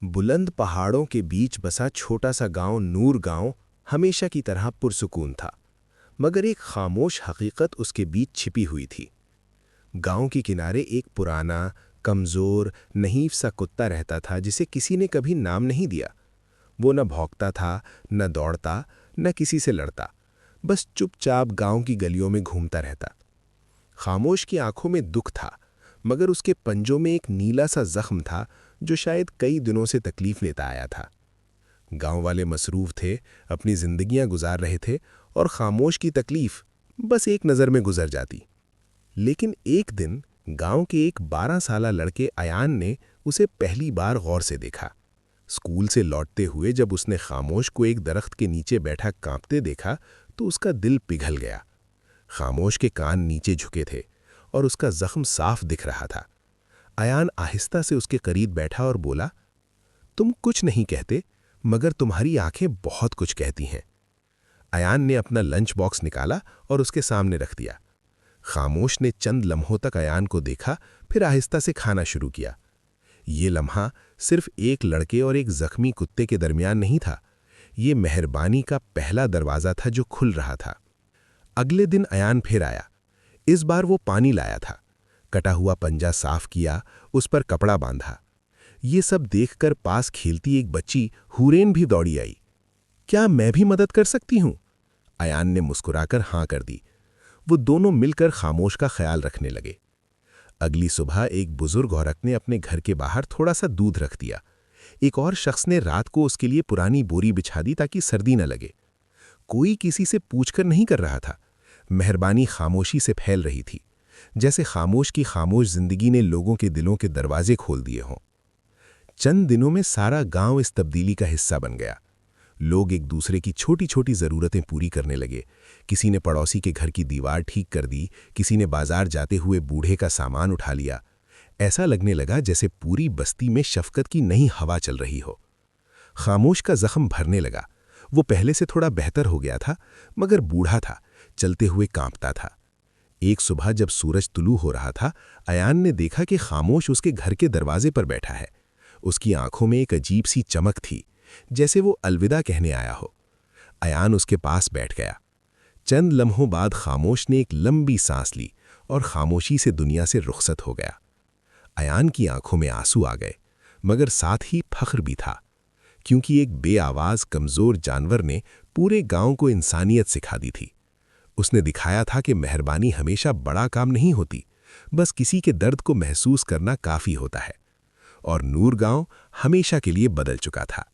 बुलंद पहाड़ों के बीच बसा छोटा सा गांव नूर गांव हमेशा की तरह पुरसुकून था, मगर एक खामोश हकीकत उसके बीच छिपी हुई थी। गांव के किनारे एक पुराना, कमज़ोर, नहीफ सा कुत्ता रहता था जिसे किसी ने कभी नाम नहीं दिया। वो न भौंकता था, न दौड़ता, न किसी से लड़ता, बस चुपचाप गांव की गलियों में घूमता रहता। खामोश की आंखों में दुख था, मगर उसके पंजों में एक नीला सा जख्म था जो शायद कई दिनों से तकलीफ लेता आया था। गांव वाले मसरूफ थे, अपनी जिंदगियां गुजार रहे थे और खामोश की तकलीफ बस एक नज़र में गुजर जाती। लेकिन एक दिन गांव के एक 12 साला लड़के अयान ने उसे पहली बार गौर से देखा। स्कूल से लौटते हुए जब उसने खामोश को एक दरख्त के नीचे बैठा कांपते देखा तो उसका दिल पिघल गया। खामोश के कान नीचे झुके थे और उसका जख्म साफ दिख रहा था। अयान आहिस्ता से उसके करीब बैठा और बोला, तुम कुछ नहीं कहते, मगर तुम्हारी आंखें बहुत कुछ कहती हैं। अयान ने अपना लंच बॉक्स निकाला और उसके सामने रख दिया। खामोश ने चंद लम्हों तक अयान को देखा, फिर आहिस्ता से खाना शुरू किया। ये लम्हा सिर्फ एक लड़के और एक जख्मी कुत्ते के दरमियान नहीं था, ये मेहरबानी का पहला दरवाज़ा था जो खुल रहा था। अगले दिन अयान फिर आया। इस बार वो पानी लाया था। कटा हुआ पंजा साफ किया, उस पर कपड़ा बांधा। ये सब देखकर पास खेलती एक बच्ची हुरैन भी दौड़ी आई। क्या मैं भी मदद कर सकती हूँ? अयान ने मुस्कुराकर हाँ कर दी। वो दोनों मिलकर खामोश का ख्याल रखने लगे। अगली सुबह एक बुजुर्ग औरत ने अपने घर के बाहर थोड़ा सा दूध रख दिया। एक और शख्स ने रात को उसके लिए पुरानी बोरी बिछा दी ताकि सर्दी न लगे। कोई किसी से पूछकर नहीं कर रहा था। मेहरबानी खामोशी से फैल रही थी, जैसे खामोश की खामोश जिंदगी ने लोगों के दिलों के दरवाजे खोल दिए हों। चंद दिनों में सारा गांव इस तब्दीली का हिस्सा बन गया। लोग एक दूसरे की छोटी छोटी ज़रूरतें पूरी करने लगे। किसी ने पड़ोसी के घर की दीवार ठीक कर दी, किसी ने बाजार जाते हुए बूढ़े का सामान उठा लिया। ऐसा लगने लगा जैसे पूरी बस्ती में शफकत की नई हवा चल रही हो। खामोश का जख्म भरने लगा। वो पहले से थोड़ा बेहतर हो गया था, मगर बूढ़ा था, चलते हुए कांपता था। एक सुबह जब सूरज तुलू हो रहा था, अयान ने देखा कि खामोश उसके घर के दरवाजे पर बैठा है। उसकी आंखों में एक अजीब सी चमक थी, जैसे वो अलविदा कहने आया हो। अयान उसके पास बैठ गया। चंद लम्हों बाद खामोश ने एक लंबी सांस ली और खामोशी से दुनिया से रुखसत हो गया। अयान की आंखों में आंसू आ गए, मगर साथ ही फख्र भी था, क्योंकि एक बेआवाज कमज़ोर जानवर ने पूरे गांव को इंसानियत सिखा दी थी। उसने दिखाया था कि मेहरबानी हमेशा बड़ा काम नहीं होती, बस किसी के दर्द को महसूस करना काफ़ी होता है। और नूर गांव हमेशा के लिए बदल चुका था।